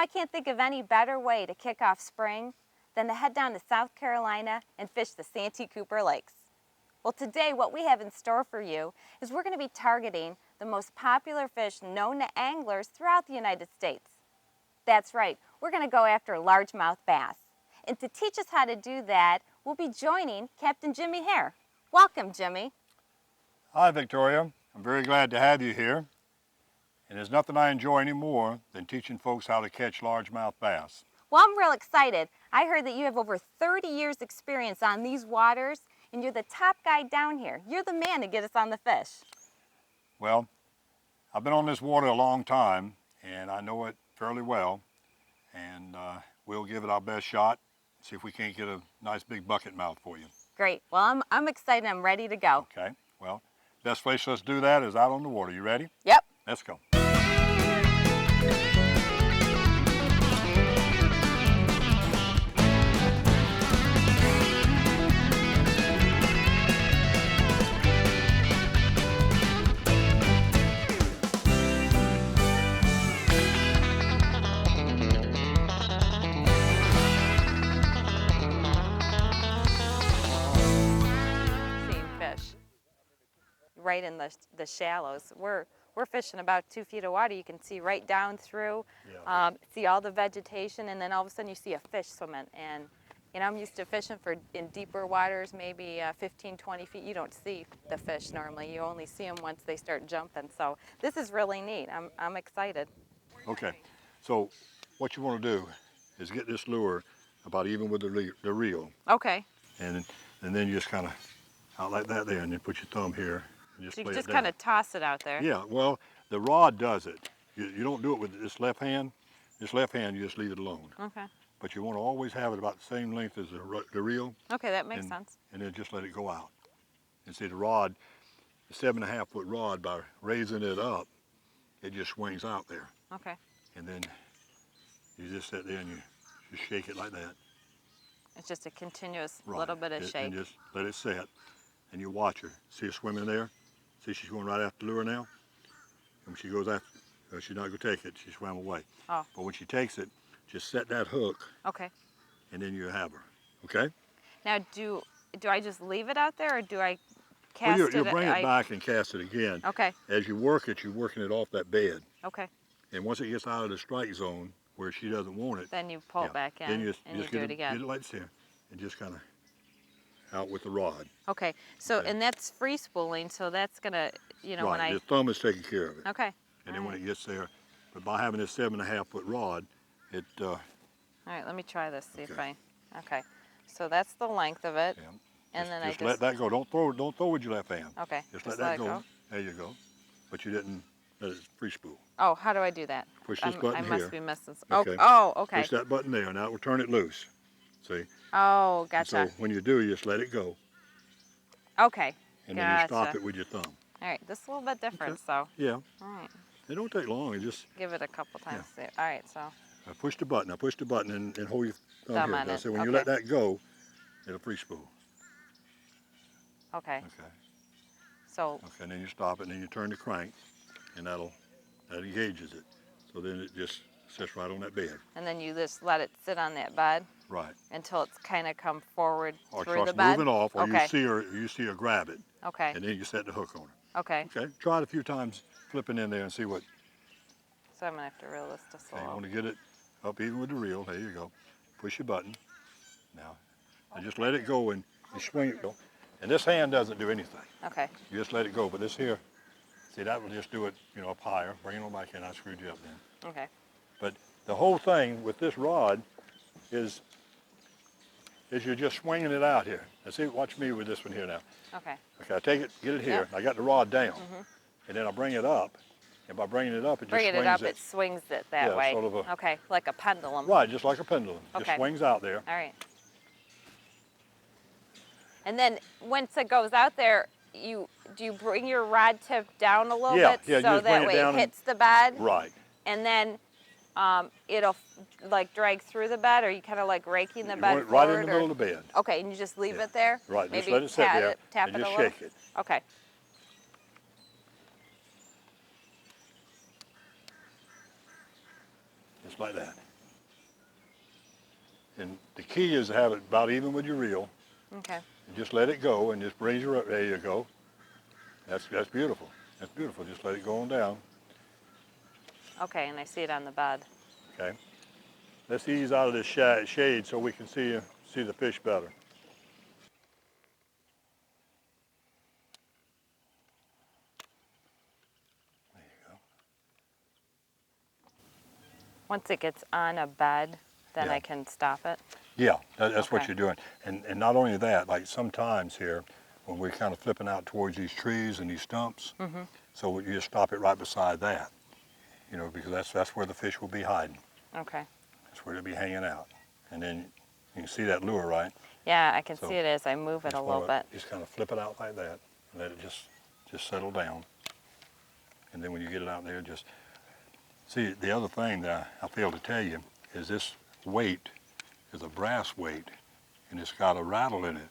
I can't think of any better way to kick off spring than to head down to South Carolina and fish the Santee Cooper Lakes. Well, today what we have in store for you is we're going to be targeting the most popular fish known to anglers throughout the United States. That's right, we're going to go after largemouth bass. And to teach us how to do that, we'll be joining Captain Jimmy Hare. Welcome, Jimmy. Hi, Victoria. I'm very glad to have you here. And there's nothing I enjoy any more than teaching folks how to catch largemouth bass. Well, I'm real excited. I heard that you have over 30 years experience on these waters, and you're the top guy down here. You're the man to get us on the fish. Well, I've been on this water a long time, and I know it fairly well. And we'll give it our best shot, see if we can't get a nice big bucket mouth for you. Great. Well, I'm excited. I'm ready to go. Okay. Well, best place for us to do that is out on the water. You ready? Yep. Let's go. Right in the shallows. We're fishing about 2 feet of water. You can see right down through, see all the vegetation, and then all of a sudden you see a fish swimming. And you know, I'm used to fishing in deeper waters, maybe 15, 20 feet. You don't see the fish normally. You only see them once they start jumping. So this is really neat. I'm excited. Okay, so what you want to do is get this lure about even with the reel. Okay. And then you just kind of out like that there, and then put your thumb here. So you can just kind of toss it out there. Yeah, well, the rod does it. You don't do it with this left hand. This left hand, you just leave it alone. Okay. But you want to always have it about the same length as the reel. Okay, that makes sense. And then just let it go out. And see the rod, the 7.5-foot rod, by raising it up, it just swings out there. Okay. And then you just sit there and you just shake it like that. It's just a continuous little bit of shake. And just let it set. And you watch her. See her swimming there? See, she's going right after the lure now. And when she goes after, she's not going to take it. She swam away. Oh. But when she takes it, just set that hook. Okay. And then you have her. Okay? Now, do I just leave it out there, or do I cast it? You'll bring it back and cast it again. Okay. As you work it, you're working it off that bed. Okay. And once it gets out of the strike zone where she doesn't want it, then you pull it back in, then you do it again. Get it like this here, and just kind of out with the rod. Okay, so, and that's free spooling, so that's gonna, you know, when I... Your thumb is taking care of it. Okay. And then when it gets there, but by having this 7.5-foot rod, it... All right, let me try this, see if I... Okay, so that's the length of it, and then I just... let that go. Don't throw with your left hand. Okay. Just let that go. There you go. But you didn't let it free spool. Oh, how do I do that? Push this button here. I must be missing... Okay. Oh, okay. Push that button there, now it will turn it loose. See? Oh, gotcha. And so when you do, you just let it go. Okay, and then you stop it with your thumb. All right, this is a little bit different, so. Yeah. All right. It don't take long. You just give it a couple times. All right, so. I push the button. And hold your thumb here. On it. So when you let that go, it'll free spool. Okay. Okay. So. Okay, and then you stop it, and then you turn the crank, and that engages it. So then it just sits right on that bed. And then you just let it sit on that bed. Right. Until it's kind of come forward or through the bed? Or moving off, or you see her grab it. Okay. And then you set the hook on her. Okay. Okay. Try it a few times, flipping in there and see what. So I'm going to have to reel this just a little. You want to get it up even with the reel. There you go. Push your button. Now, and just let it go and you swing it. And this hand doesn't do anything. Okay. You just let it go. But this here, see, that will just do it, you know, up higher. Bring it on back in. I screwed you up then. Okay. But the whole thing with this rod is you're just swinging it out here. Now see, watch me with this one here now. Okay. Okay, I take it, get it here. I got the rod down. And then I bring it up. And by bringing it up, it just swings it. It swings it that way. Sort of a, okay, like a pendulum. Right, just like a pendulum. Okay. Just swings out there. All right. And then once it goes out there, do you bring your rod tip down a little bit so that way it hits the bed? Right. And then it'll like drag through the bed, or you kind of like raking the bed right forward, in the middle of the bed. Okay, and you just leave it there? Right, maybe just let it sit there tap and it just a little? shake it. Okay. Just like that. And the key is to have it about even with your reel. Okay. And just let it go and just raise your up. There you go. That's beautiful. That's beautiful. Just let it go on down. Okay, and I see it on the bed. Okay. Let's ease out of this shade so we can see the fish better. There you go. Once it gets on a bed, then Yeah. I can stop it? Yeah, that's Okay. what you're doing. And not only that, like sometimes here, when we're kind of flipping out towards these trees and these stumps, so you just stop it right beside that, you know, because that's where the fish will be hiding. Okay. That's where they'll be hanging out. And then you can see that lure, right? Yeah, I can So see it as I move it a little bit. Just kind of flip it out like that, and let it just settle down. And then when you get it out there, just see, the other thing that I failed to tell you is this weight is a brass weight, and it's got a rattle in it.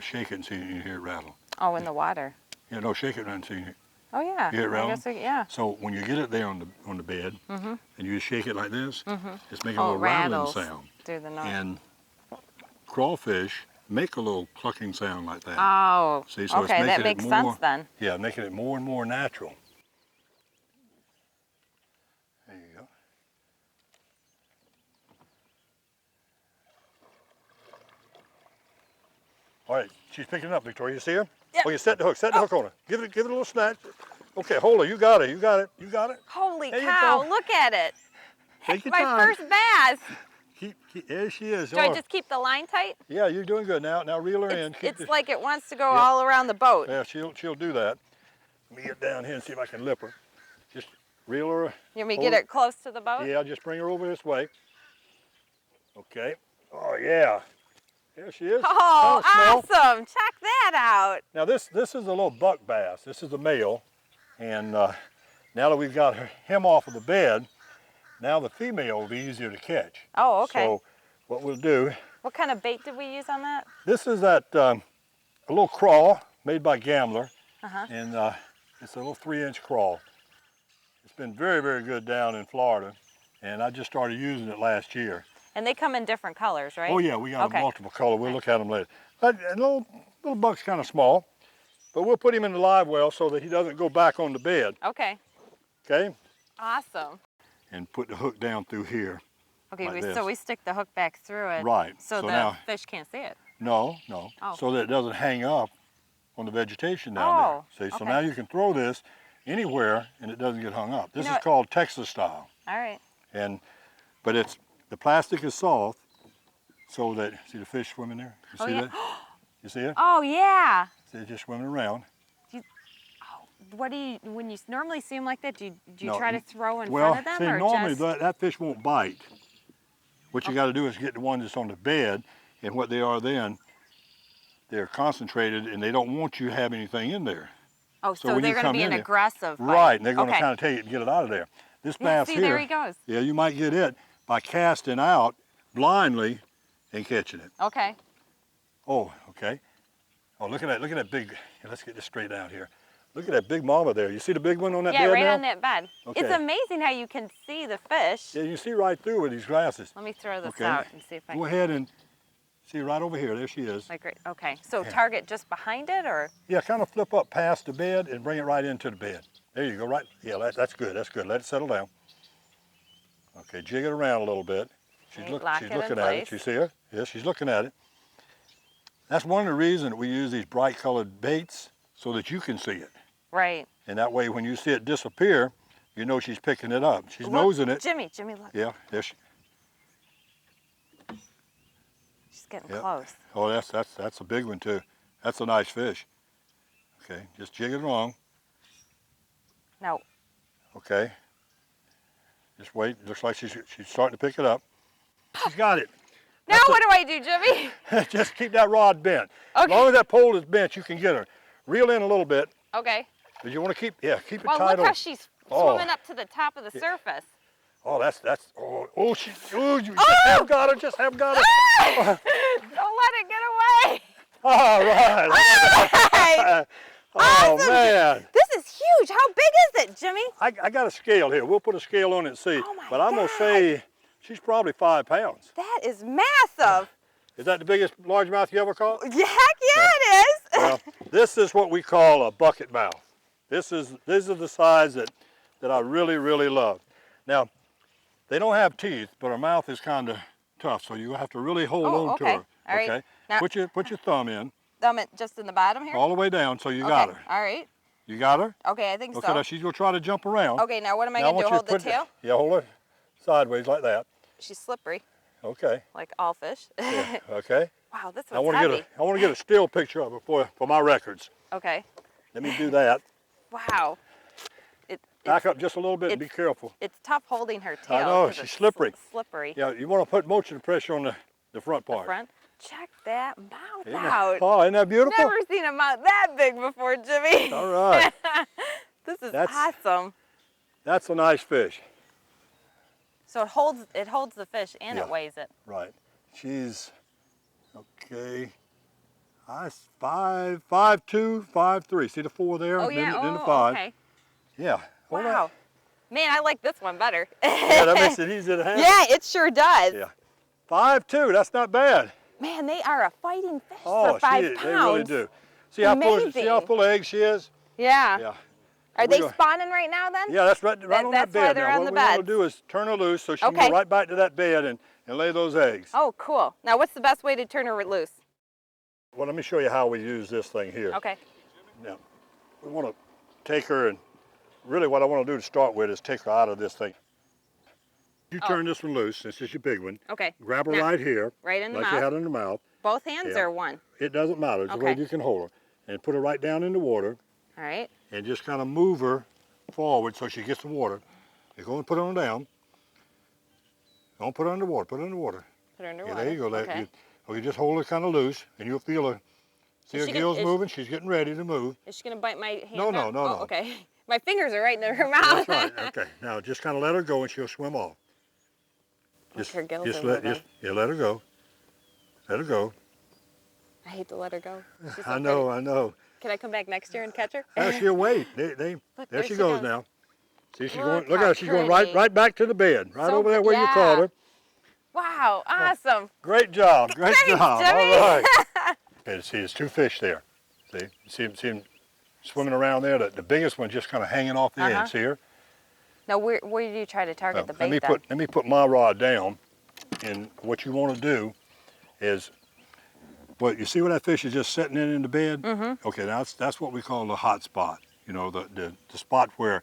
Shake it and see you hear it rattle. Oh, in the water. Yeah, no, shake it and see you. Oh yeah. You hear it I rattle? guess yeah. So when you get it there on the bed, and you just shake it like this, it's making a Oh, little it rattling rattles sound. through the nose. And crawfish make a little clucking sound like that. Oh, See, so it's okay, that making it makes more- sense then. Yeah, making it more and more natural. There you go. All right, she's picking it up, Victoria. You see her? Yep. Oh, you set the hook. Set the hook on her. Give it a little snatch. Okay, hold her. You got it. You got it. You got it. Holy There you cow, go. look at it. Take your My time. first bass. There she is. Do I just keep the line tight? Yeah, you're doing good now. Now reel her in. It's like it wants to go all around the boat. Yeah, she'll do that. Let me get down here and see if I can lip her. Just reel her. You want me to hold get her. it close to the boat? Yeah, just bring her over this way. Okay. Oh yeah. There she is. Oh, Kinda small. awesome. Check that out. Now this is a little buck bass. This is the male. And now that we've got him off of the bed, now the female will be easier to catch. Oh, okay. So what we'll do, What kind of bait did we use on that? this is a little crawl made by Gambler. Uh-huh. And it's a little 3-inch crawl. It's been very, very good down in Florida. And I just started using it last year. And they come in different colors, right? Oh yeah, we got Okay. a multiple color. We'll look at them later. But a little buck's kind of small, but we'll put him in the live well so that he doesn't go back on the bed. Okay. Okay? Awesome. And put the hook down through here. Okay, Like so we stick the hook back through it. Right. So the now, fish can't see it. no. Oh. So that it doesn't hang up on the vegetation down there. See, so okay. now you can throw this anywhere and it doesn't get hung up. This You is know called Texas style. All right. But the plastic is soft so that, see the fish swimming there? You Oh, see yeah. that? You see it? Oh, yeah. See it just swimming around. What do you, when you normally see them like that, do you No, try to throw in Well, front of them see, or normally just? that fish won't bite. What you got to do is get the one that's on the bed, and what they are then, they're concentrated and they don't want you to have anything in there. Oh, so so when they're you going to come be in an there- aggressive bite. Right, and they're going to Okay. kind of take it and get it out of there. This Yeah, bass see, here, there he goes. yeah, you might get it by casting out blindly and catching it. Okay. Oh, okay. Oh, look at that big, here, let's get this straight out here. Look at that big mama there. You see the big one on that Yeah, bed right now? on that bed. It's Okay. amazing how you can see the fish. Yeah, you see right through with these glasses. Let me throw this Okay. out and see if I Go can. ahead and see right over here. There she is. Like, okay, so Yeah. target just behind it, or? Yeah, kind of flip up past the bed and bring it right into the bed. There you go, right? Yeah, that's good, that's good. Let it settle down. Okay, jig it around a little bit. She's, Okay, looking lock it in at it. place. You see her? Yes, she's looking at it. That's one of the reasons that we use these bright colored baits so that you can see it. Right. And that way when you see it disappear, you know she's picking it up. She's Look, nosing it. Jimmy, look. Yeah, there she. She's getting Yep. close. Oh, that's a big one too. That's a nice fish. Okay, just jig it along. No. Okay. Just wait. Looks like she's starting to pick it up. She's got it. Now what do I do, Jimmy? Just keep that rod bent. As Okay. long as that pole is bent, you can get her. Reel in a little bit. Okay. But you want to keep it Well, tight look on. how she's Oh. swimming up to the top of the surface. Oh, you just have got her. Just have got her. Ah! Don't let it get away. All right. Right. Oh Awesome. man. This is huge. How big is it, Jimmy? I got a scale here. We'll put a scale on it and see. Oh, my but I'm gonna God. say She's probably 5 pounds. That is massive. Is that the biggest largemouth you ever caught? Heck yeah, it is. Well, this is what we call a bucket mouth. These are the size that I really, really love. Now, they don't have teeth, but her mouth is kind of tough, so you have to really hold on to her. All right. Okay. Now, put your thumb in. Thumb it just in the bottom here? All the way down, so you got her. All right. You got her? Okay, I think Okay, so. now she's gonna try to jump around. Okay, now what am I gonna do? Hold the tail? Yeah, hold her sideways like that. She's slippery, Okay. like all fish. Yeah, okay. Wow, this I one's want heavy. to get a still picture of her for my records. Okay. Let me do that. Wow. Back up just a little bit and be careful. It's tough holding her tail. I know, 'cause she's it's slippery. Slippery. Yeah, you want to put most of the pressure on the front part. Front. Check that mouth Isn't out. Oh, isn't that beautiful? Never seen a mouth that big before, Jimmy. All right. This is That's- awesome. That's a nice fish. So it holds the fish and Yeah. it weighs it. Right. She's, okay, 5'2", 5'3". See the 4 there? Oh yeah. Then the 5. Okay. Yeah. Hold Wow. on. Man, I like this one better. Yeah, that makes it easier to handle. Yeah, it sure does. Yeah. 5'2", that's not bad. Man, they are a fighting fish Oh, for 5 pounds. they really do. See how full of eggs she is? Yeah. Yeah. Are they spawning right now then? Yeah, that's right on that That's bed why they're now. on What the we want to beds. do is turn her loose so she can Okay. go right back to that bed and lay those eggs. Oh, cool. Now, what's the best way to turn her loose? Well, let me show you how we use this thing here. Okay. Now, we want to take her, and really what I want to do to start with is take her out of this thing. You turn this one loose. This is your big one. Okay. Grab her Now, right here. right in the like mouth? you had in the mouth. Both hands Yeah. or one? It doesn't matter. It's the way Okay. you can hold her. And put her right down in the water All right. and just kind of move her forward so she gets the water. You go and put her on down. Don't put her in the water. Put her in the water. Put her under Yeah, water. there you go. Okay. You just hold her kind of loose, and you'll feel her. See her she gills gonna- moving? She's getting ready to move. Is she going to bite my hand? No, down? no. Okay. My fingers are right in her mouth. That's right. Okay. Now just kind of let her go, and she'll swim off. Her gills are let moving. let her go. Let her go. I hate to let her go. She's so I know. pretty. I know. Can I come back next year and catch her? Now she'll wait. Look, There she goes now. See, she's going. Look Look at how her. She's going pretty. right back to the bed, right So over there good, where you caught yeah. her. Wow, awesome. Great job. Great Thanks, job. Jimmy. All right. Okay, see, there's 2 fish there. See them swimming around there. The biggest one just kind of hanging off the edge here. Now, where do you try to target the bait then? Let me put my rod down, and what you want to do is, well, you see where that fish is just sitting in the bed? Mm-hmm. Okay, that's what we call the hot spot. You know, the spot where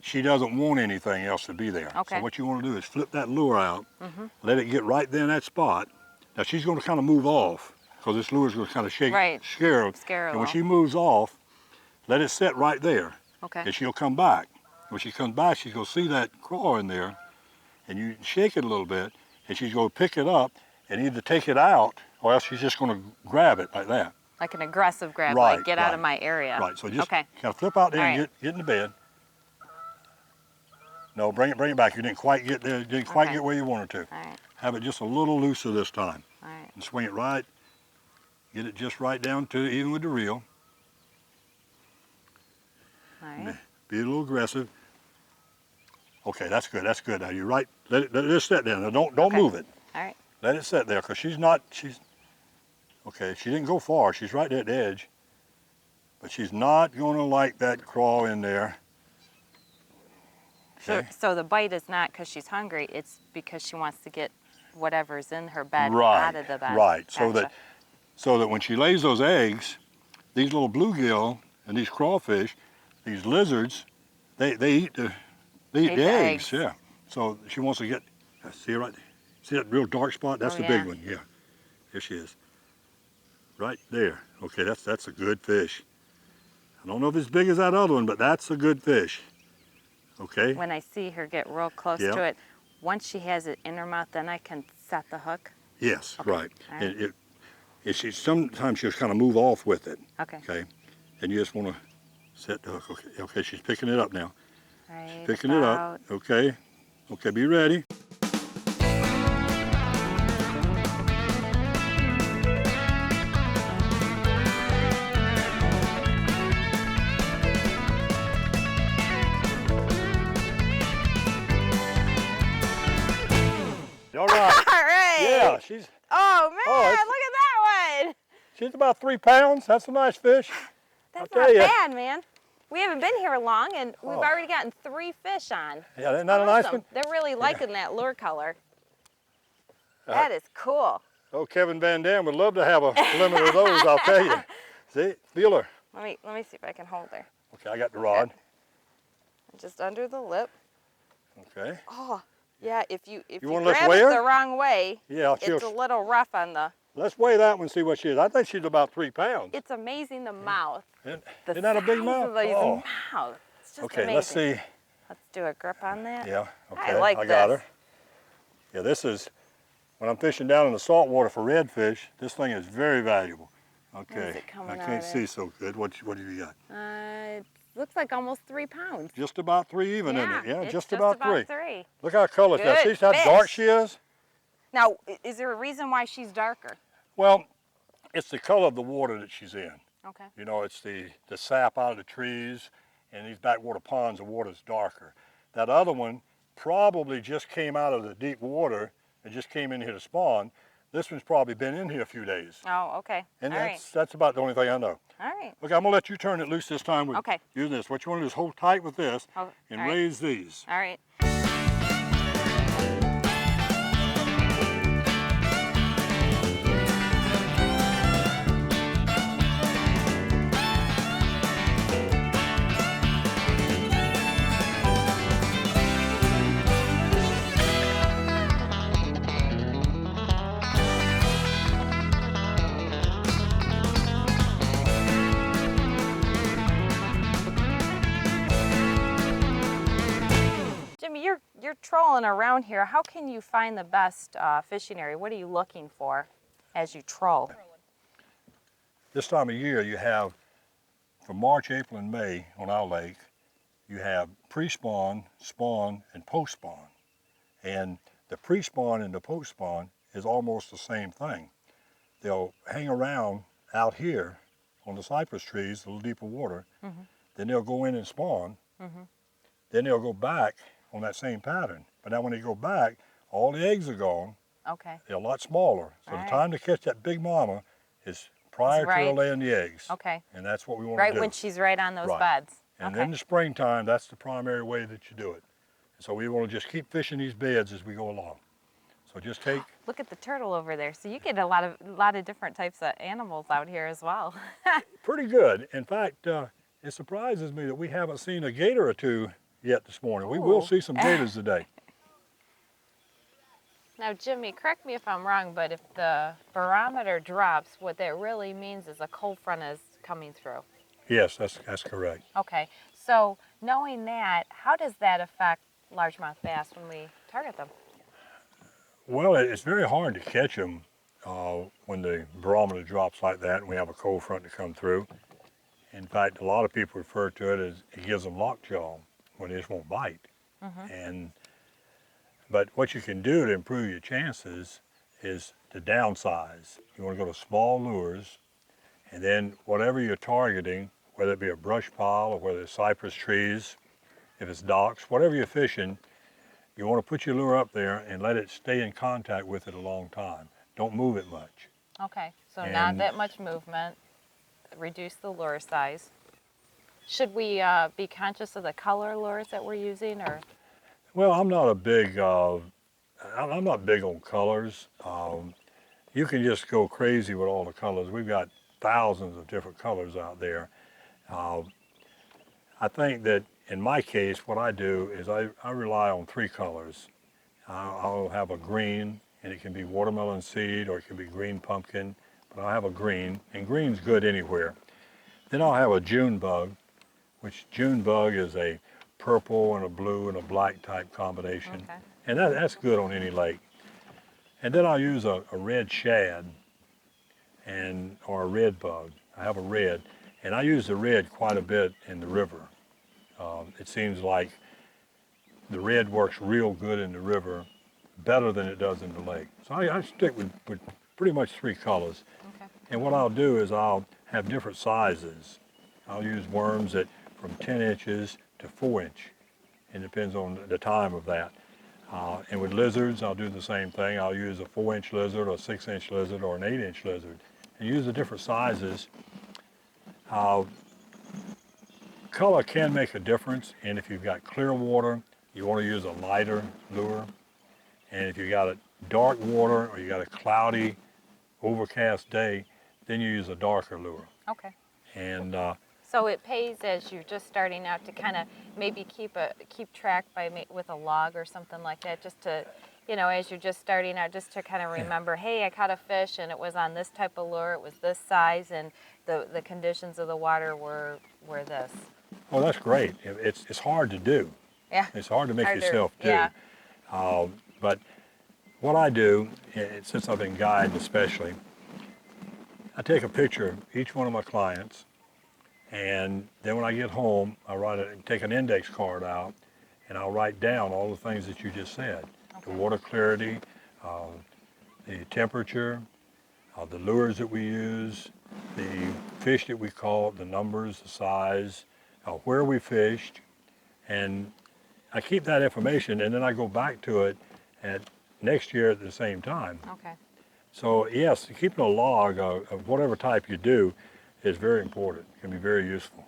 she doesn't want anything else to be there. Okay. So what you want to do is flip that lure out, let it get right there in that spot. Now she's going to kind of move off because this lure's going to kind of scare her. Scare her And when off. she moves off, let it sit right there. Okay. And she'll come back. When she comes back, she's going to see that craw in there, and you shake it a little bit, and she's going to pick it up and either take it out, or else she's just going to grab it like that. Like an aggressive grab, Right, like get out of right. my area. Right, so just okay. kind of flip out there All and right. get in the bed. No, bring it back. You didn't quite get there. You didn't quite Okay. get where you wanted to. All right. Have it just a little looser this time. All right. And swing it right. Get it just right down to even with the reel. All right. Be a little aggressive. Okay, that's good. That's good. Now you right. Let it just sit there. Now don't Okay. move it. All right. Let it sit there because she's. Okay, she didn't go far. She's right at the edge. But she's not going to like that crawl in there. Okay. So the bite is not because she's hungry, it's because she wants to get whatever's in her bed Right, out of the bed. right. Gotcha. So that when she lays those eggs, these little bluegill and these crawfish, these lizards, they eat the eggs. Yeah. So she wants to get. See right there? See that real dark spot? That's the big one. Yeah. There she is. Right there. Okay, that's a good fish. I don't know if it's as big as that other one, but that's a good fish. Okay. When I see her get real close Yeah. to it, once she has it in her mouth, then I can set the hook. Yes, Okay. right. All right. Sometimes she'll kind of move off with it. Okay. Okay. And you just want to set the hook. Okay. Okay. She's picking it up now. Right Picking it up. Okay. Okay. Be ready. She's about 3 pounds. That's a nice fish. That's I'll not tell you. bad, man. We haven't been here long, and we've Oh. already gotten 3 fish on. Yeah, isn't that a nice one? They're really liking that lure color. That is cool. Oh, Kevin Van Dam would love to have a limit of those, I'll tell you. See, feel her. Let me see if I can hold her. Okay, I got the rod. Just under the lip. Okay. Oh, yeah, if you wanna let's grab weigh it her? the wrong way, Yeah, it's a little rough on the... let's weigh that one and see what she is. I think she's about 3 pounds. It's amazing, the mouth. Isn't The that a big size mouth? of these Oh. mouths. It's just Okay, amazing. let's see. Let's do a grip on that. Yeah, okay, I like I got this. her. Yeah, this is, when I'm fishing down in the saltwater for redfish, this thing is very valuable. Okay, Where's it coming I out can't at? see so good. What have you got? It looks like almost 3 pounds. Just about 3 even, isn't it? Yeah, it's just about 3. 3. Look how colorful. Good See how dark fish. she is? Now, is there a reason why she's darker? Well, it's the color of the water that she's in. Okay. You know, it's the sap out of the trees, and these backwater ponds, the water's darker. That other one probably just came out of the deep water and just came in here to spawn. This one's probably been in here a few days. Oh, okay. And All right. that's about the only thing I know. All right. Okay, I'm gonna let you turn it loose this time with Okay. using this. What you wanna do is hold tight with this Oh, and all right. raise these. All right. Jimmy, you're trolling around here. How can you find the best fishing area? What are you looking for as you troll? This time of year you have, from March, April, and May on our lake, you have pre-spawn, spawn, and post-spawn. And the pre-spawn and the post-spawn is almost the same thing. They'll hang around out here on the cypress trees, a little deeper water, then they'll go in and spawn, then they'll go back on that same pattern. But now when they go back, all the eggs are gone. Okay. They're a lot smaller. So All the right. time to catch that big mama is prior to her right. laying the eggs. Okay. And that's what we want Right to do. when she's right on those Right. beds. And okay. in the springtime, that's the primary way that you do it. So we want to just keep fishing these beds as we go along. So just take, Look at the turtle over there. So you get a lot of different types of animals out here as well. pretty good. In fact, it surprises me that we haven't seen a gator or two yet this morning. We will Ooh. see some gators today. Now, Jimmy, correct me if I'm wrong, but if the barometer drops, what that really means is a cold front is coming through. Yes, that's correct. Okay, so knowing that, how does that affect largemouth bass when we target them? Well, it's very hard to catch them when the barometer drops like that and we have a cold front to come through. In fact, a lot of people refer to it as it gives them lockjaw when they just won't bite. But what you can do to improve your chances is to downsize. You want to go to small lures, and then whatever you're targeting, whether it be a brush pile or whether it's cypress trees, if it's docks, whatever you're fishing, you want to put your lure up there and let it stay in contact with it a long time. Don't move it much. Okay, so not And- that much movement, reduce the lure size. Should we be conscious of the color lures that we're using, or? Well, I'm not a big, I'm not big on colors. You can just go crazy with all the colors. We've got thousands of different colors out there. I think that in my case, what I do is I rely on 3 colors. I'll have a green, and it can be watermelon seed or it can be green pumpkin, but I'll have a green, and green's good anywhere. Then I'll have a June bug, which June bug is a purple and a blue and a black type combination. Okay. And that's good on any lake. And then I'll use a red shad or a red bug. I have a red, and I use the red quite a bit in the river. It seems like the red works real good in the river, better than it does in the lake. So I stick with pretty much 3 colors. Okay. And what I'll do is I'll have different sizes. I'll use worms that from 10 inches to 4 inch. It depends on the time of that. And with lizards, I'll do the same thing. I'll use a 4 inch lizard, or a 6 inch lizard, or an 8 inch lizard. and use the different sizes. Color can make a difference, and if you've got clear water, you want to use a lighter lure. And if you got a dark water or you got a cloudy, overcast day, then you use a darker lure. Okay. And So it pays as you're just starting out to kind of maybe keep track with a log or something like that, just to, as you're just starting out, just to kind of remember, hey, I caught a fish and it was on this type of lure, it was this size, and the conditions of the water were this. well, that's great. It's hard to do. Yeah. It's hard to make Harder, yourself do. yeah. But what I do, since I've been guiding especially, I take a picture of each one of my clients, and then when I get home, take an index card out, and I'll write down all the things that you just said. Okay. The water clarity, the temperature, the lures that we use, the fish that we caught, the numbers, the size, where we fished, and I keep that information, and then I go back to it next year at the same time. Okay. So yes, keeping a log of whatever type you do is very important. It can be very useful.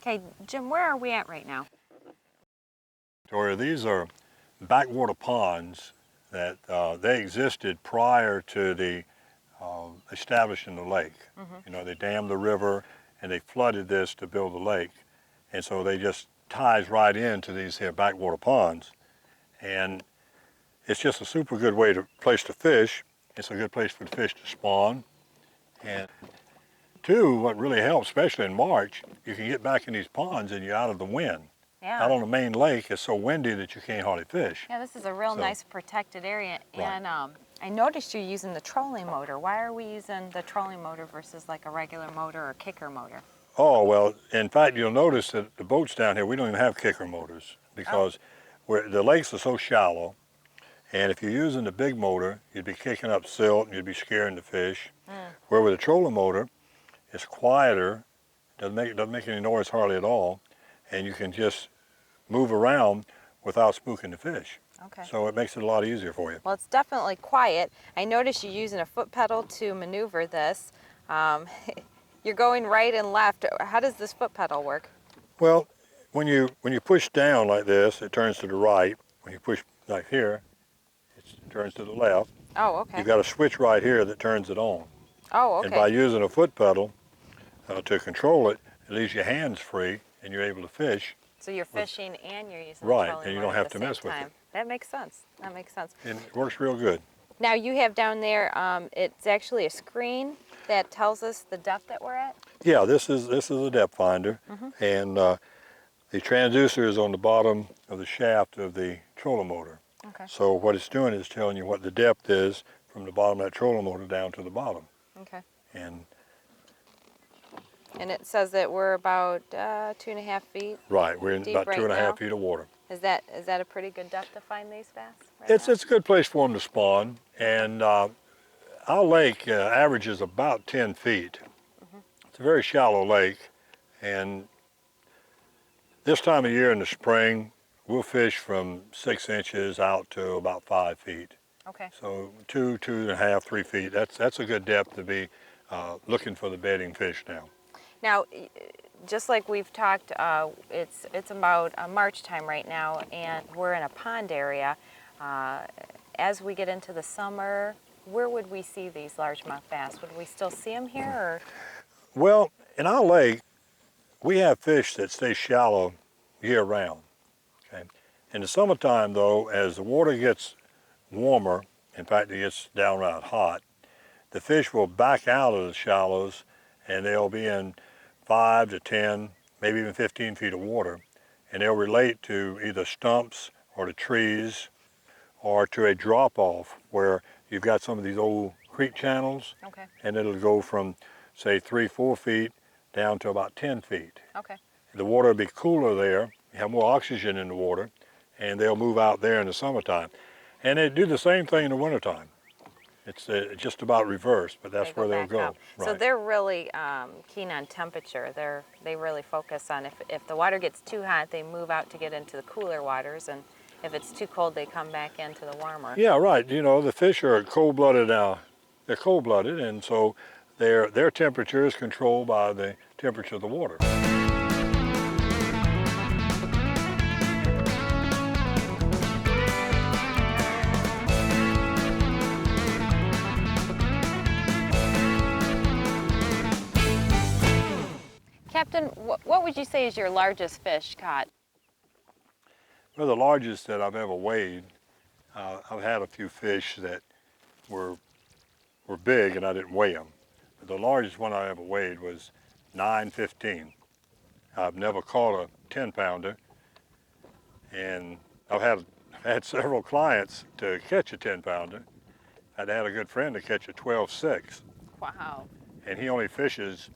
Okay, Jim, where are we at right now? Victoria, these are backwater ponds that they existed prior to the establishing the lake. Mm-hmm. They dammed the river and they flooded this to build the lake. And so they just ties right into these here backwater ponds. And it's just a super good place to fish. It's a good place for the fish to spawn. And two, what really helps, especially in March, you can get back in these ponds and you're out of the wind. Yeah. Out on the main lake, it's so windy that you can't hardly fish. Yeah, this is a real nice protected area. Right. And I noticed you're using the trolling motor. Why are we using the trolling motor versus like a regular motor or kicker motor? Oh, well, in fact, you'll notice that the boats down here, we don't even have kicker motors because the lakes are so shallow. And if you're using the big motor, you'd be kicking up silt and you'd be scaring the fish. Where with a trolling motor, it's quieter, doesn't make any noise hardly at all, and you can just move around without spooking the fish. Okay. So it makes it a lot easier for you. Well, it's definitely quiet. I noticed you're using a foot pedal to maneuver this. You're going right and left. How does this foot pedal work? Well, when you push down like this, it turns to the right. When you push like here, it turns to the left. Oh, okay. You've got a switch right here that turns it on. Oh, okay. And by using a foot pedal to control it, it leaves your hands free and you're able to fish So you're fishing and you're using Right, the trolling and you motor don't at have the to same mess with time. it. That makes sense. That makes sense. And it works real good. Now you have down there, it's actually a screen that tells us the depth that we're at. Yeah, this is a depth finder, and the transducer is on the bottom of the shaft of the trolling motor. Okay. So what it's doing is telling you what the depth is from the bottom of that trolling motor down to the bottom. Okay. And And it says that we're about 2.5 feet. right, we're in Deep about right 2.5 now. feet of water. Is that a pretty good depth to find these bass? Right It's now? a good place for them to spawn, and our lake averages about 10 feet. It's a very shallow lake, and this time of year in the spring, we'll fish from 6 inches out to about 5 feet. Okay. So 2.5, 3 feet. That's a good depth to be looking for the bedding fish now. Now, just like we've talked, it's about March time right now, and we're in a pond area. As we get into the summer, where would we see these largemouth bass? Would we still see them here? Or? Well, in our lake, we have fish that stay shallow year-round. Okay. In the summertime, though, as the water gets warmer, in fact, it gets downright hot, the fish will back out of the shallows, and they'll be in 5 to 10, maybe even 15 feet of water, and they'll relate to either stumps or to trees or to a drop-off where you've got some of these old creek channels, Okay. and it'll go from, say, 3, 4 feet down to about 10 feet. Okay. The water will be cooler there, you have more oxygen in the water, and they'll move out there in the summertime. And they do the same thing in the wintertime. It's just about reversed, but that's where they'll back go. up. Right. So they're really keen on temperature. They really focus on if the water gets too hot, they move out to get into the cooler waters, and if it's too cold, they come back into the warmer. Yeah, right. You know, the fish are cold-blooded now. They're cold-blooded, and so their temperature is controlled by the temperature of the water. Captain, what would you say is your largest fish caught? Well, the largest that I've ever weighed, I've had a few fish that were big and I didn't weigh them. But the largest one I ever weighed was 915. I've never caught a 10-pounder, and I've had several clients to catch a 10-pounder. I'd had a good friend to catch a 12.6, Wow. and he only fishes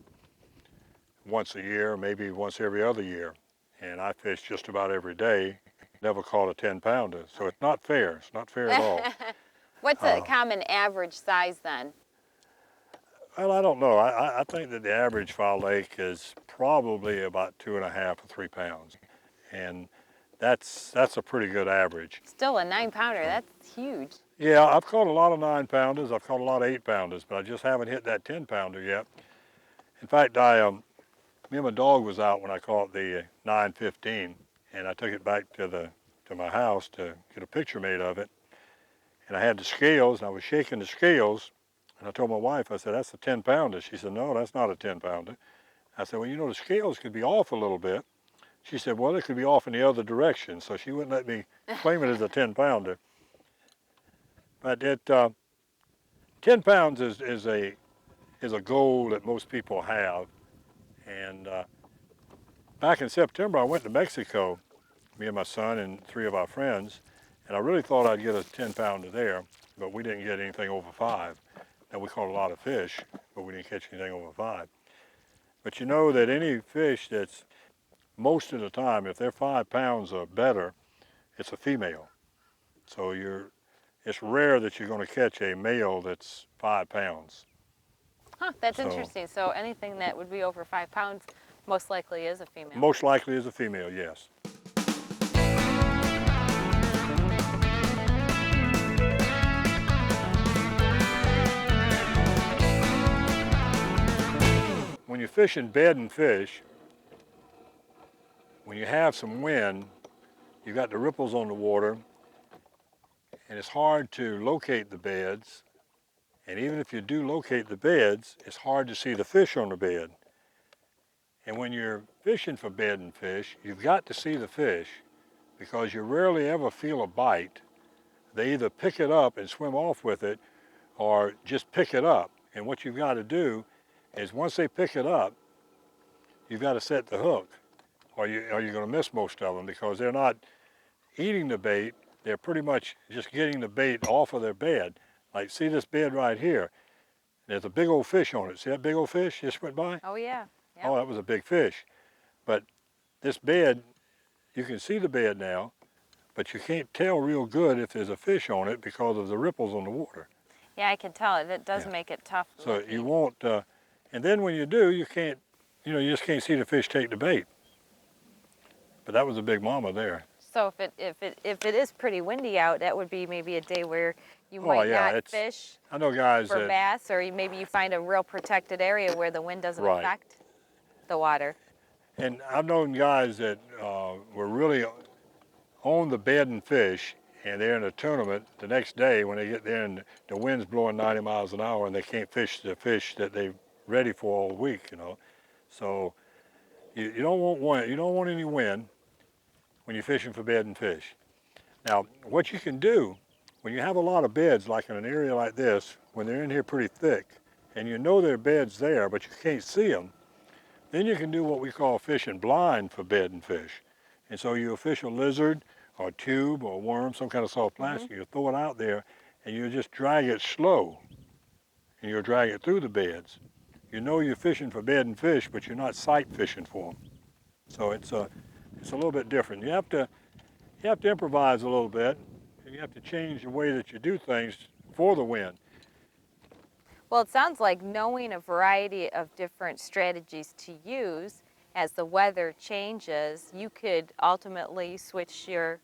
once a year, maybe once every other year. And I fish just about every day, never caught a 10-pounder. So it's not fair. It's not fair at all. What's a common average size then? Well, I don't know. I think that the average for our lake is probably about 2.5 to 3 pounds. And that's a pretty good average. Still a 9-pounder, that's huge. Yeah, I've caught a lot of 9-pounders. I've caught a lot of 8-pounders, but I just haven't hit that 10-pounder yet. In fact, me and my dog was out when I caught the 915, and I took it back to my house to get a picture made of it. And I had the scales, and I was shaking the scales, and I told my wife, I said, that's a 10-pounder. She said, no, that's not a 10-pounder. I said, well, you know, the scales could be off a little bit. She said, well, it could be off in the other direction, so she wouldn't let me claim it as a 10-pounder. But 10 pounds is a goal that most people have. And back in September, I went to Mexico, me and my son and 3 of our friends, and I really thought I'd get a 10-pounder there, but we didn't get anything over 5. And we caught a lot of fish, but we didn't catch anything over 5. But you know that any fish that's, most of the time, if they're 5 pounds or better, it's a female. So it's rare that you're going to catch a male that's 5 pounds. Huh, that's interesting. So anything that would be over 5 pounds most likely is a female. Most likely is a female, yes. When you're fishing bed and fish, when you have some wind, you've got the ripples on the water, and it's hard to locate the beds. And even if you do locate the beds, it's hard to see the fish on the bed. And when you're fishing for bedding fish, you've got to see the fish because you rarely ever feel a bite. They either pick it up and swim off with it or just pick it up. And what you've got to do is once they pick it up, you've got to set the hook or you're going to miss most of them because they're not eating the bait. They're pretty much just getting the bait off of their bed. Like, see this bed right here? There's a big old fish on it. See that big old fish just went by? Oh, yeah. Yep. Oh, that was a big fish. But this bed, you can see the bed now, but you can't tell real good if there's a fish on it because of the ripples on the water. Yeah, I can tell it. It does Yeah. make it tough. So looking. you won't, and then when you do, you can't, you just can't see the fish take the bait. But that was a big mama there. So if it is pretty windy out, that would be maybe a day where you might not fish I know guys for that, bass, or maybe you find a real protected area where the wind doesn't Right. affect the water. and I've known guys that were really on the bed and fish, and they're in a tournament the next day when they get there and the wind's blowing 90 miles an hour and they can't fish the fish that they're ready for all week, So you don't want any wind when you're fishing for bed and fish. Now, what you can do when you have a lot of beds, like in an area like this, when they're in here pretty thick, and you know there are beds there, but you can't see them, then you can do what we call fishing blind for bed and fish. And so you'll fish a lizard or a tube or a worm, some kind of soft plastic, you throw it out there, and you just drag it slow, and you'll drag it through the beds. You know you're fishing for bed and fish, but you're not sight fishing for them. So it's a little bit different. You have to improvise a little bit, and you have to change the way that you do things for the wind. Well, it sounds like knowing a variety of different strategies to use as the weather changes, you could ultimately switch your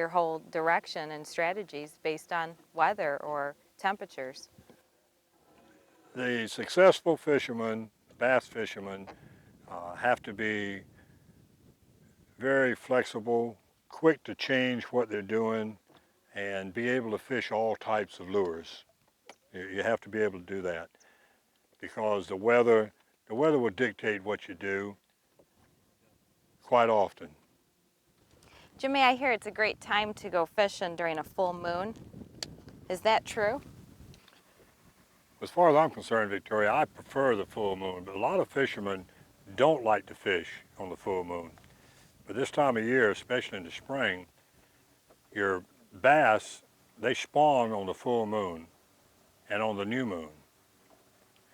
whole direction and strategies based on weather or temperatures. The successful fishermen, bass fishermen, have to be very flexible, quick to change what they're doing, and be able to fish all types of lures. You have to be able to do that because the weather will dictate what you do quite often. Jimmy, I hear it's a great time to go fishing during a full moon. Is that true? As far as I'm concerned, Victoria, I prefer the full moon, but a lot of fishermen don't like to fish on the full moon. But this time of year, especially in the spring, your bass, they spawn on the full moon and on the new moon.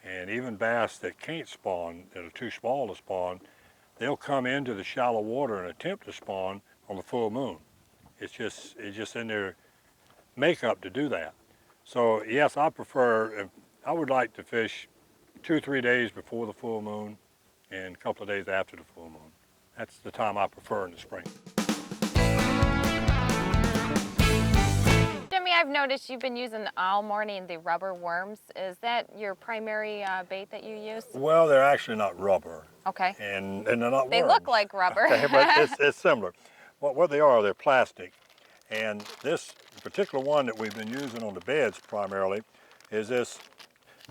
And even bass that can't spawn, that are too small to spawn, they'll come into the shallow water and attempt to spawn on the full moon. It's just in their makeup to do that. So yes, I would like to fish 2 or 3 days before the full moon and a couple of days after the full moon. That's the time I prefer in the spring. Jimmy, I've noticed you've been using all morning the rubber worms. Is that your primary bait that you use? Well, they're actually not rubber. Okay. And they're not They worms. look like rubber. Okay, but it's similar. What they are, they're plastic. And this particular one that we've been using on the beds primarily is this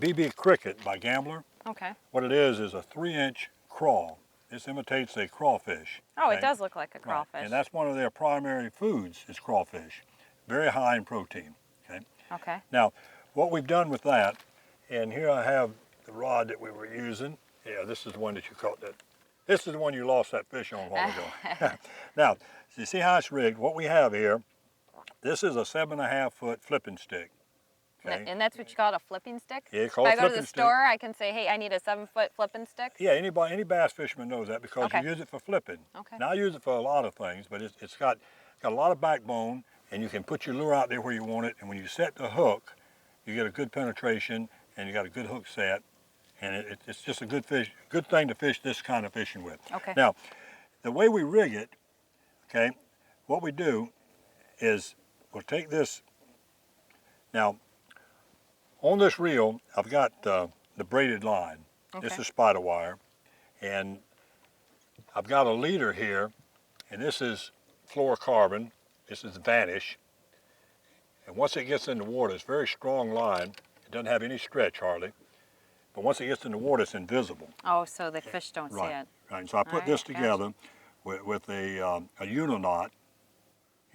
BB Cricket by Gambler. Okay. What it is a 3-inch crawl. This imitates a crawfish. Oh, okay? It does look like a crawfish. Right. And that's one of their primary foods is crawfish. Very high in protein. Okay. Okay. Now, what we've done with that, and here I have the rod that we were using. Yeah, this is the one that you caught that. This is the one you lost that fish on a while ago. Now, you see how it's rigged? What we have here, this is a 7.5 foot flipping stick. Okay. And that's what you call it, a flipping stick? Yeah, call if it I go to flipping the stick. store, I can say, hey, I need a 7-foot flipping stick? Yeah, any bass fisherman knows that because Okay. you use it for flipping. Okay. Now I use it for a lot of things, but it's got a lot of backbone, and you can put your lure out there where you want it, and when you set the hook, you get a good penetration, and you got a good hook set, and it's just a good thing to fish this kind of fishing with. Okay. Now, the way we rig it, okay, what we do is we'll take this. Now, on this reel, I've got the braided line. Okay. This is spider wire, and I've got a leader here, and this is fluorocarbon. This is Vanish. And once it gets in the water, it's a very strong line. It doesn't have any stretch hardly. But once it gets in the water, it's invisible. Oh, so the fish don't see Right. it. Right, and so I put right, this gotcha. together with a uniknot,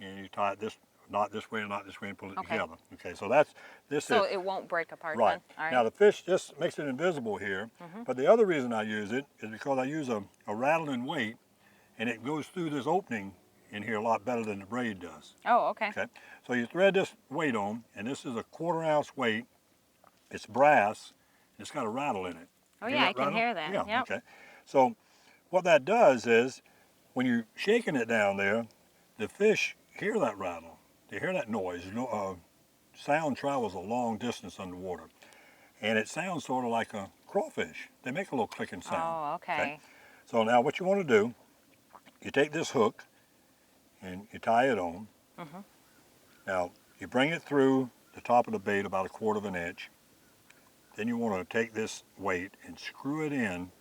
and you tie it this knot this way and knot this way and pull it Okay. together. Okay, so that's this So is it won't break apart right. then? All Now right. the fish just makes it invisible here, but the other reason I use it is because I use a rattling weight, and it goes through this opening in here a lot better than the braid does. Oh, okay. Okay, so you thread this weight on, and this is a 1/4 ounce weight. It's brass, and it's got a rattle in it. Oh, Hear yeah, I that can rattle? hear that. Yeah, Yep. okay. So what that does is when you're shaking it down there, the fish hear that rattle. They hear that noise. Sound travels a long distance underwater, and it sounds sort of like a crawfish. They make a little clicking sound. Oh, okay. So now what you want to do, you take this hook and you tie it on. Mm-hmm. Now you bring it through the top of the bait about 1/4 inch. Then you want to take this weight and screw it in,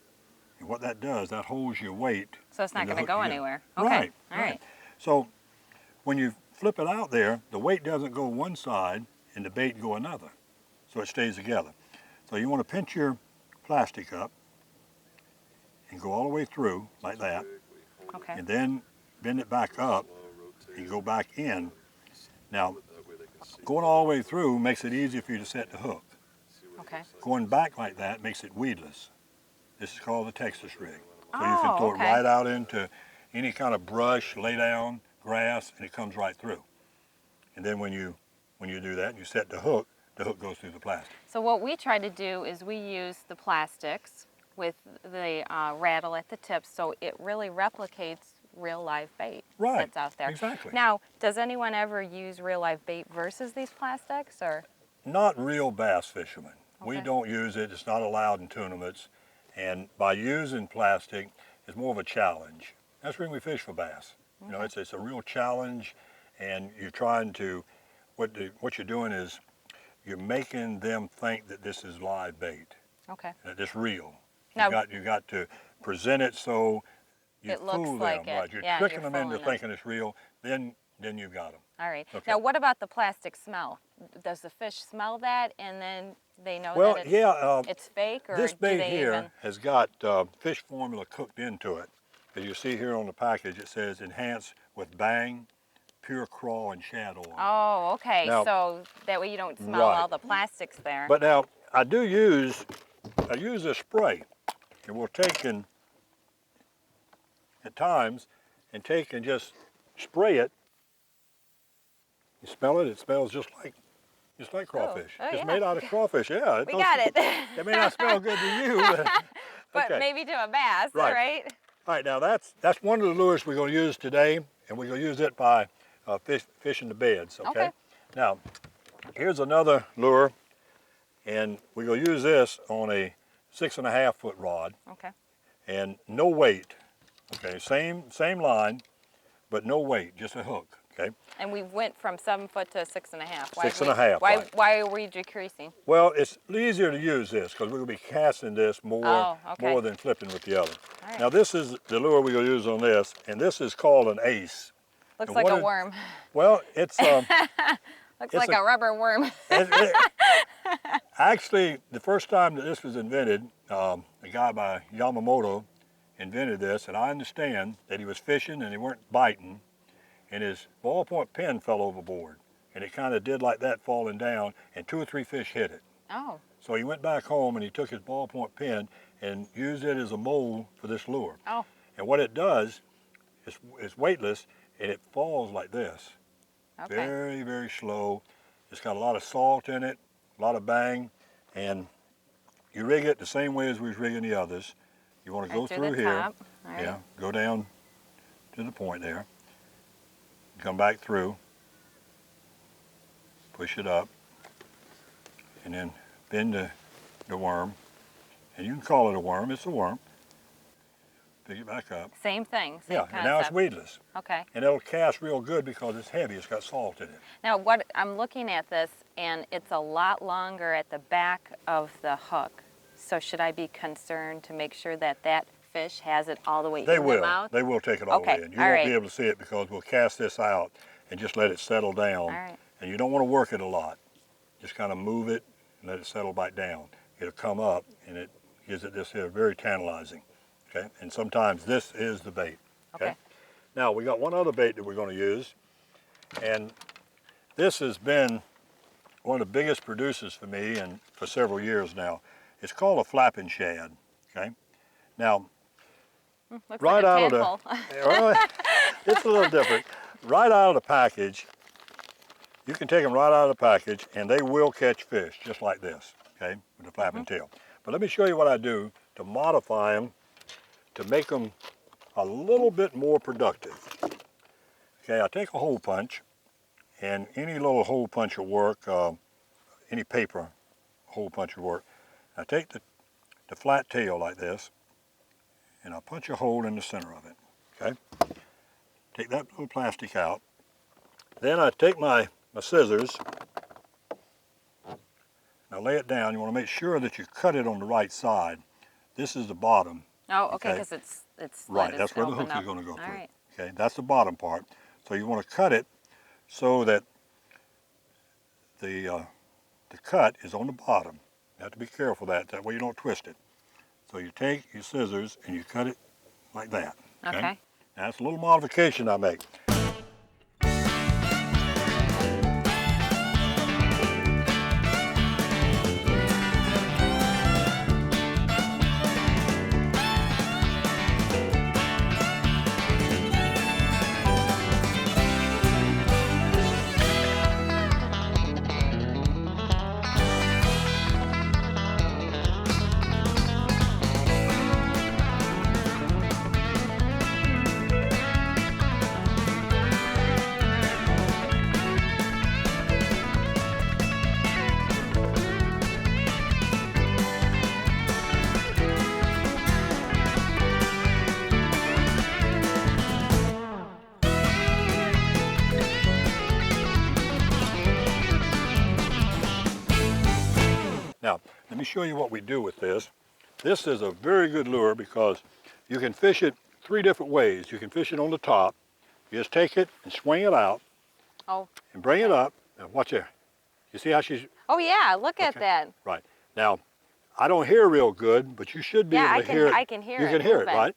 and what that does, that holds your weight. So it's not and the going to hook go together. anywhere. Okay. Right, All right. right. So when you flip it out there, the weight doesn't go one side and the bait go another, so it stays together. So you want to pinch your plastic up and go all the way through like that, Okay. and then bend it back up and go back in. Now, going all the way through makes it easier for you to set the hook. Okay. Going back like that makes it weedless. This is called the Texas rig. So you Oh, can throw okay. it right out into any kind of brush, lay down, grass, and it comes right through. And then when you do that and you set the hook goes through the plastic. So what we try to do is we use the plastics with the rattle at the tip, so it really replicates real live bait Right, that's out there. exactly. Now, does anyone ever use real live bait versus these plastics, or? Not real bass fishermen. We Okay. don't use it. It's not allowed in tournaments. And by using plastic, it's more of a challenge. That's when we fish for bass. You know, it's a real challenge, and you're trying to, what you're doing is you're making them think that this is live bait, Okay. that it's real. Now, You got to present it so you It looks fool like them, it. right? You're Yeah, tricking you're them into fooling them. thinking it's real. Then you've got them. all right. Okay. Now, what about the plastic smell? Does the fish smell that, and then they know Well, that yeah. it's fake, or This do bait they here even? has got fish formula cooked into it. As you see here on the package, it says enhanced with bang, pure crawl, and shad oil. Oh, okay. Now- So that way you don't smell Right. all the plastics there. But now I use a spray, and we'll take and at times and take and just spray it. You smell it? It smells just like crawfish. Oh, It's yeah. made out of crawfish. Yeah. We got it. It may not smell good to you, But okay. maybe to a bass, Right. right? All right, now that's one of the lures we're going to use today, and we're going to use it by fishing the beds, okay? Okay. Now, here's another lure, and we're going to use this on a 6.5 foot rod, Okay. and no weight, okay? Same line, but no weight, just a hook, okay? And we went from 7 foot to 6.5. Why 6.5, Why, right. why are we decreasing? Well, it's easier to use this because we're going to be casting this more, Oh, okay. more than flipping with the other. All right. Now, this is the lure we're going to use on this, and this is called an ace. Looks And like what a is- worm. Well, it's Looks it's like a rubber worm. actually, the first time that this was invented, a guy by Yamamoto invented this, and I understand that he was fishing and he weren't biting, and his ballpoint pen fell overboard, and it kind of did like that falling down, and 2 or 3 fish hit it. Oh, So he went back home and he took his ballpoint pen and used it as a mold for this lure. oh, And what it does, it's weightless, and it falls like this. okay. Very, very slow. It's got a lot of salt in it, a lot of bang, and you rig it the same way as we was rigging the others. You want to Right go through through the here, top. All right. yeah, go down to the point there, come back through, push it up, and then bend the worm, and you can call it a worm, it's a worm. Pick it back up. Same thing. Same Yeah, concept. and now it's weedless. Okay. And it'll cast real good because it's heavy, it's got salt in it. Now, what I'm looking at this, and it's a lot longer at the back of the hook. So should I be concerned to make sure that that fish has it all the way They in will. the mouth? They will take it all Okay, the way in. You all won't right. be able to see it because we'll cast this out and just let it settle down. All right. And you don't want to work it a lot. Just kind of move it and let it settle back down. It'll come up and it gives it this here very tantalizing okay? And sometimes this is the bait, okay? Okay. Now, we got one other bait that we're going to use, and this has been one of the biggest producers for me and for several years now. It's called a flapping shad, okay? Now, Looks right like a out of tadpole. the, well, it's a little different. Right out of the package, you can take them right out of the package and they will catch fish just like this, okay, with the flapping tail. But let me show you what I do to modify them to make them a little bit more productive. Okay, I take a hole punch, and any little hole punch will work, any paper hole punch will work. I take the flat tail like this, and I punch a hole in the center of it, okay? Take that little plastic out. Then I take my scissors, and I lay it down. You want to make sure that you cut it on the right side. This is the bottom. Oh, okay, because it's right. slit, That's where the hook opened is going to go All through. right. Okay, that's the bottom part. So you want to cut it so that the cut is on the bottom. You have to be careful of that. That way you don't twist it. So you take your scissors and you cut it like that. Okay. Now, that's a little modification I make. Now, let me show you what we do with this. This is a very good lure because you can fish it 3 different ways. You can fish it on the top. You just take it and swing it out Oh. and bring it up. Now, watch there. You see how she's... Oh yeah, look at Okay. that. Right. Now, I don't hear real good, but you should be able to hear it. I can hear it. You can hear it, moving. right?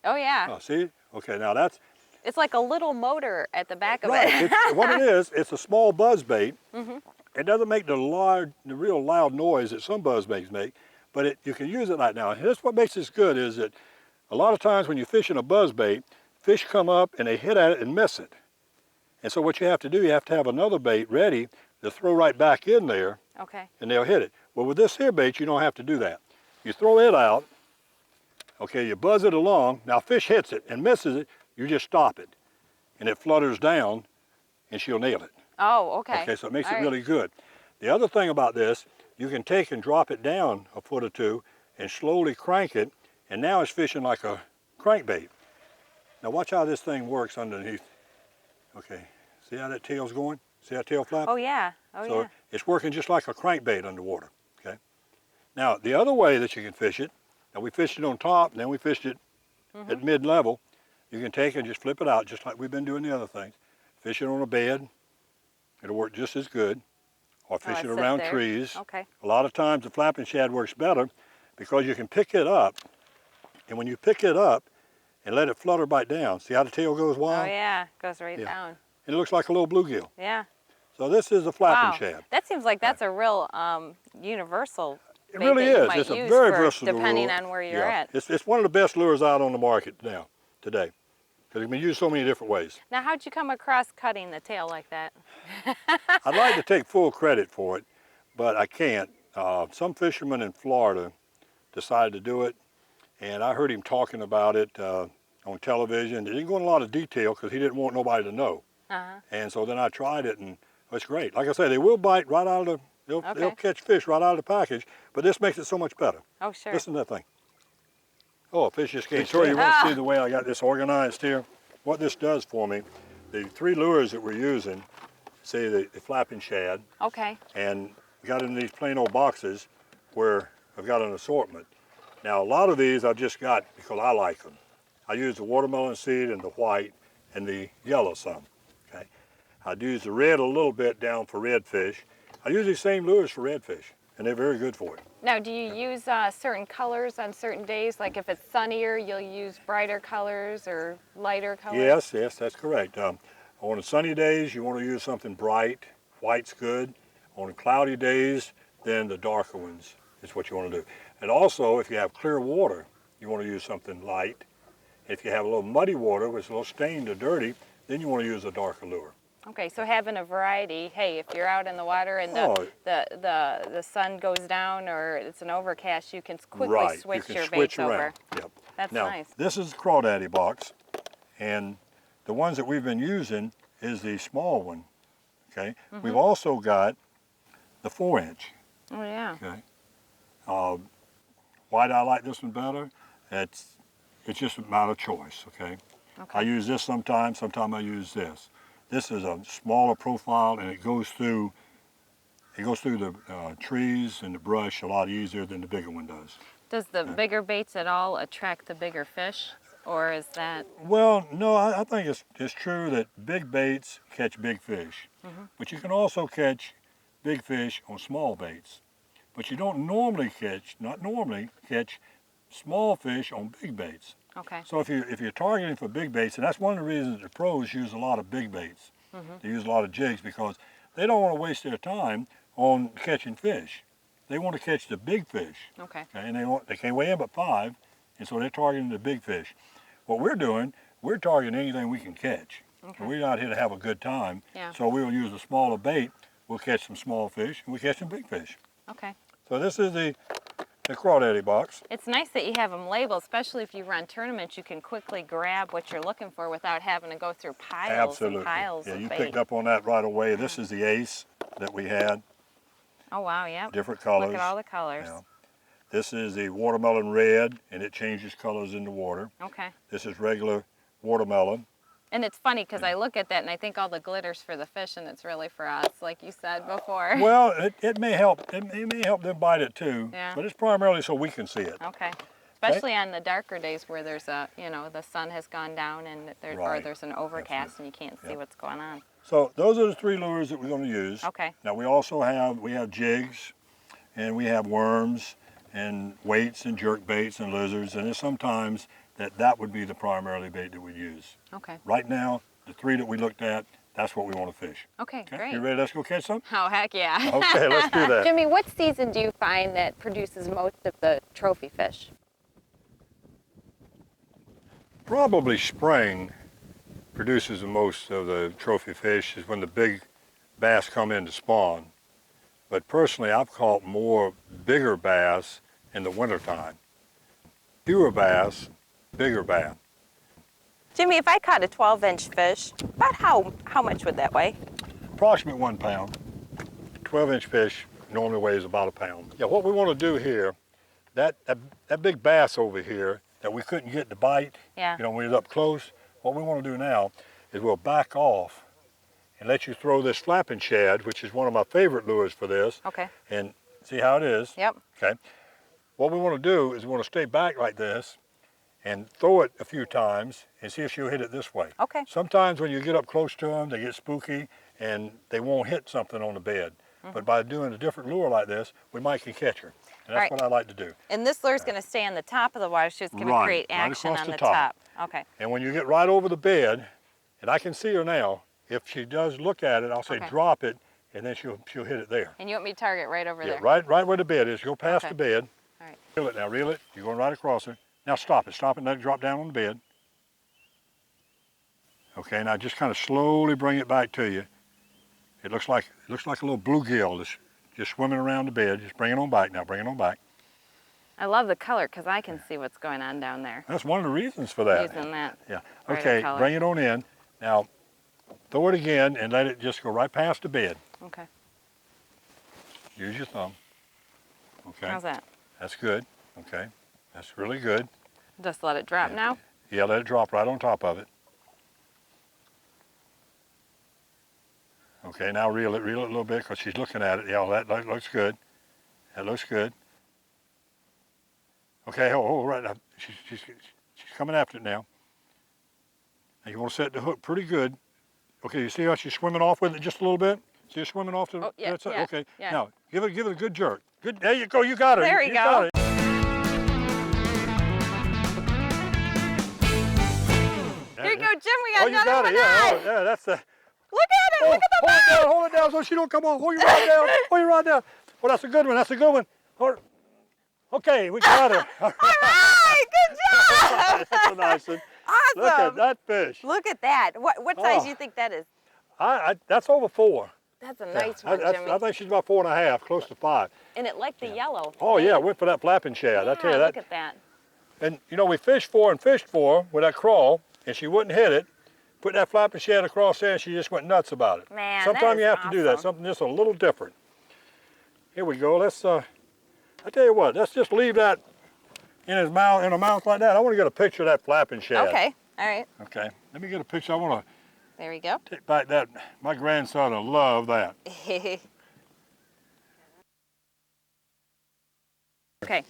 Oh yeah. Oh, see? Okay, now that's... It's like a little motor at the back of Right. it. What it is, it's a small buzz bait. Mhm. It doesn't make the real loud noise that some buzz baits make, but you can use it like now. Here's what makes this good is that a lot of times when you're fishing a buzz bait, fish come up and they hit at it and miss it. And so what you have to do, you have to have another bait ready to throw right back in there Okay. and they'll hit it. Well, with this here bait, you don't have to do that. You throw it out, okay, you buzz it along. Now fish hits it and misses it, you just stop it. And it flutters down and she'll nail it. Oh, okay. Okay, so it makes All it right. really good. The other thing about this, you can take and drop it down a foot or two and slowly crank it, and now it's fishing like a crankbait. Now watch how this thing works underneath. Okay, see how that tail's going? See that tail flap? Oh yeah. Oh So yeah. it's working just like a crankbait underwater, okay? Now, the other way that you can fish it, now we fished it on top, and then we fished it at mid-level. You can take and just flip it out, just like we've been doing the other things. Fish it on a bed, it'll work just as good. Or fish it it sit around there. trees. Okay. A lot of times the flapping shad works better because you can pick it up, and when you pick it up and let it flutter back down, see how the tail goes Oh wild? yeah, goes right Yeah. down. And it looks like a little bluegill. Yeah. So this is a flapping Wow. shad. That seems like that's a real universal It bait really that you is. might It's a use very for versatile depending lure. on where you're Yeah. at. It's one of the best lures out on the market now, today. Because it can be used so many different ways. Now, how'd you come across cutting the tail like that? I'd like to take full credit for it, but I can't. Some fisherman in Florida decided to do it, and I heard him talking about it on television. He didn't go in a lot of detail because he didn't want nobody to know. Uh-huh. And so then I tried it, and it's great. Like I say, they will bite right out of the, they'll catch fish right out of the package, but this makes it so much better. Oh, sure. Listen to that thing. Oh, a fish just came. Victoria, you want to see the way I got this organized here? What this does for me, the 3 lures that we're using, say the flapping shad, Okay. and got in these plain old boxes where I've got an assortment. Now, a lot of these I've just got because I like them. I use the watermelon seed and the white and the yellow some, okay? I'd use the red a little bit down for redfish. I use these same lures for redfish. and they're very good for it. Now, do you use certain colors on certain days? Like if it's sunnier, you'll use brighter colors or lighter colors? Yes, yes, that's correct. On the sunny days, you want to use something bright. White's good. On the cloudy days, then the darker ones is what you want to do. And also, if you have clear water, you want to use something light. If you have a little muddy water, which is a little stained or dirty, then you want to use a darker lure. Okay, so having a variety, hey, if you're out in the water and the sun goes down or it's an overcast, you can quickly switch your baits over. Yep. That's now, nice. This is the Crawdaddy box, and the ones that we've been using is the small one, okay? We've also got the 4-inch. Oh, yeah. Okay. Why do I like this one better? It's just a matter of choice, okay? I use this sometimes I use this. This is a smaller profile, and it goes through the trees and the brush a lot easier than the bigger one does. Does the bigger baits at all attract the bigger fish, or is that? Well, no, I think it's true that big baits catch big fish, but you can also catch big fish on small baits. But you don't normally catch, not normally, catch small fish on big baits. Okay. So if you're targeting for big baits, and that's one of the reasons the pros use a lot of big baits. They use a lot of jigs because they don't want to waste their time on catching fish. They want to catch the big fish. Okay. And they can't weigh in but 5, and so they're targeting the big fish. What we're doing, we're targeting anything we can catch. Okay. We're out here to have a good time. Yeah. So we'll use a smaller bait. We'll catch some small fish, and we catch some big fish. Okay. So this is the Crawdaddy box. It's nice that you have them labeled, especially if you run tournaments. You can quickly grab what you're looking for without having to go through piles and piles Yeah, of you bait. picked up on that right away. This is the Ace that we had. Oh, wow, yeah. Different colors. Look at all the colors. Yeah. This is the watermelon red, and it changes colors in the water. Okay. This is regular watermelon. And it's funny because I look at that and I think all the glitter's for the fish, and it's really for us, like you said before. Well, it may help. It may help them bite it too. Yeah. But it's primarily so we can see it. Okay. Especially on the darker days where there's the sun has gone down and or there's an overcast and you can't see what's going on. So those are the 3 lures that we're going to use. Okay. Now we also have jigs, and we have worms, and weights, and jerk baits, and lizards, and there's sometimes that would be the primarily bait that we use. Okay. Right now, the 3 that we looked at, that's what we want to fish. Okay, great. You ready? Let's go catch some? Oh, heck yeah. Okay, let's do that. Jimmy, what season do you find that produces most of the trophy fish? Probably spring produces the most of the trophy fish is when the big bass come in to spawn. But personally, I've caught more bigger bass in the wintertime. Fewer bass, bigger bass. Jimmy, if I caught a 12-inch fish, about how much would that weigh? Approximately 1 pound. 12-inch fish normally weighs about 1 pound. Yeah, what we want to do here, that big bass over here that we couldn't get to bite, Yeah. when it was up close, what we want to do now is we'll back off and let you throw this flapping shad, which is one of my favorite lures for this. Okay. And see how it is? Yep. Okay. What we want to do is we want to stay back like this and throw it a few times and see if she'll hit it this way. Okay. Sometimes when you get up close to them, they get spooky and they won't hit something on the bed. But by doing a different lure like this, we might can catch her. And that's what I like to do. And this lure is going to stay on the top of the water, so it's going to create action across on the the top. top. Okay. And when you get right over the bed, and I can see her now, if she does look at it, I'll say drop it, and then she'll hit it there. And you want me to target right over there? Right where the bed is. Go past the bed. All right. Reel it now, reel it. You're going right across her. Now stop it and let it drop down on the bed. Okay, now just kind of slowly bring it back to you. It looks like a little bluegill just swimming around the bed. Just bring it on back now, bring it on back. I love the color because I can see what's going on down there. That's one of the reasons for that. Using that. Yeah. brighter Okay, color. bring it on in. Now, throw it again and let it just go right past the bed. Okay. Use your thumb. Okay. How's that? That's good. Okay. That's really good. Just let it drop now? Yeah, let it drop right on top of it. Okay, now reel it a little bit because she's looking at it. Yeah, that looks good. That looks good. Okay, right now. She's coming after it now. Now you want to set the hook pretty good. Okay, you see how she's swimming off with it just a little bit? See her swimming off to the Oh, yeah, that side? yeah, Okay. yeah. Now, give it a good jerk. Good. There you go. You got her. There we you go. got it. Here you go, Jim. We got Oh, you another got one it. Yeah. on. Oh, yeah. That's the. Look at it. Oh, Look at the hold it boat. down. Hold it down so she don't come on. Hold your rod down. Hold your rod down. Well, that's a good one. That's a good one. Hold. Okay, we got her. All right. Good job. That's a nice one. Awesome. Look at that fish. Look at that. What size Oh. do you think that is? That's over 4. That's a nice Yeah, one, Jimmy. I think she's about 4.5, close to 5. And it liked the yellow. Oh yeah, went for that flapping shad. I tell you that. Look at that. And you know, we fished for her with that crawl, and she wouldn't hit it. Put that flapping shad across there, and she just went nuts about it. Man, sometimes you have to do that. Something just a little different. Here we go. Let's. I tell you what. Let's just leave that in his mouth, in a mouth like that. I want to get a picture of that flapping shad. Okay. All right. Okay. Let me get a picture. I want to There we go. take back that. My grandson will love that. Okay.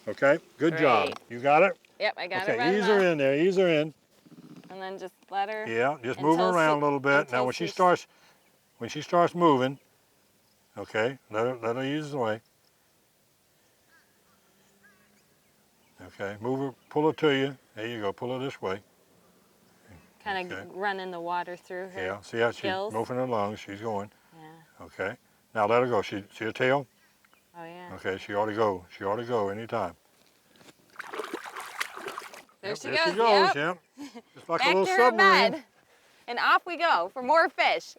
Okay. Good job. Great. You got it. Yep, I got it Okay. right Ease her in there. Ease her in. And then just let her. Yeah, just move her Until around she- a little bit. until Now when she starts moving, okay, let her ease away. Okay, move her, pull her to you. There you go, pull her this way. Kind of Okay. running the water through her. Yeah, see how she's gills. moving her lungs, she's going. Yeah. Okay, now let her go. See her tail? Oh yeah. Okay, she ought to go. She ought to go anytime. There she There goes. she goes, Yep. yeah. Just like Back a little to her submarine. bed. And off we go for more fish.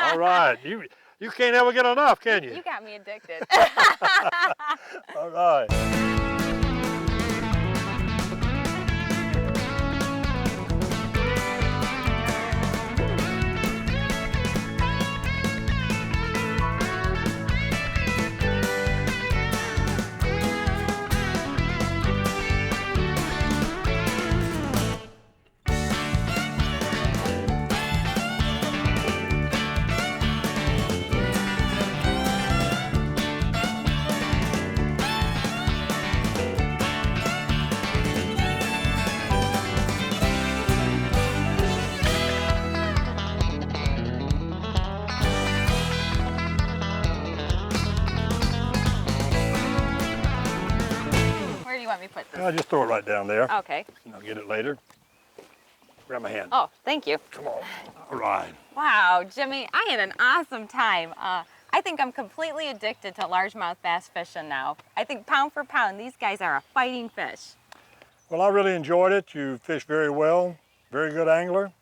All right, you can't ever get enough, can you? You got me addicted. All right. Where do you want me to put this? I'll just throw it right down there. Okay. I'll get it later. Grab my hand. Oh, thank you. Come on. All right. Wow, Jimmy, I had an awesome time. I think I'm completely addicted to largemouth bass fishing now. I think pound for pound, these guys are a fighting fish. Well, I really enjoyed it. You fished very well, very good angler,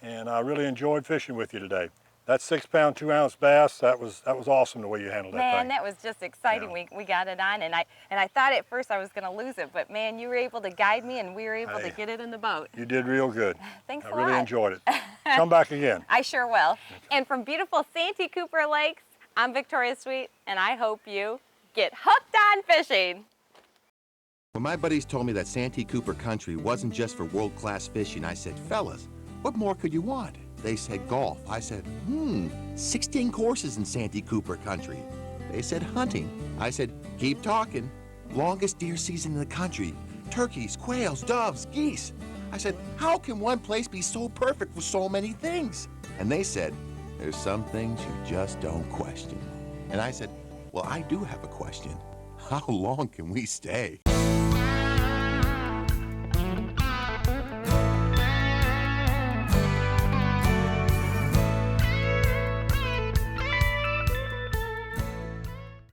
and I really enjoyed fishing with you today. That 6-pound, 2-ounce bass, that was awesome the way you handled that Man, thing. that was just exciting. Yeah. We got it on, and I thought at first I was going to lose it, but man, you were able to guide me, and we were able to Hey. get it in the boat. You did real good. Thanks I a really lot. enjoyed it. Come back again. I sure will. And from beautiful Santee Cooper Lakes, I'm Victoria Sweet, and I hope you get hooked on fishing. When my buddies told me that Santee Cooper Country wasn't just for world-class fishing, I said, fellas, what more could you want? They said golf. I said, 16 courses in Santee Cooper Country. They said hunting. I said, keep talking. Longest deer season in the country. Turkeys, quails, doves, geese. I said, how can one place be so perfect for so many things? And they said, there's some things you just don't question. And I said, well, I do have a question. How long can we stay?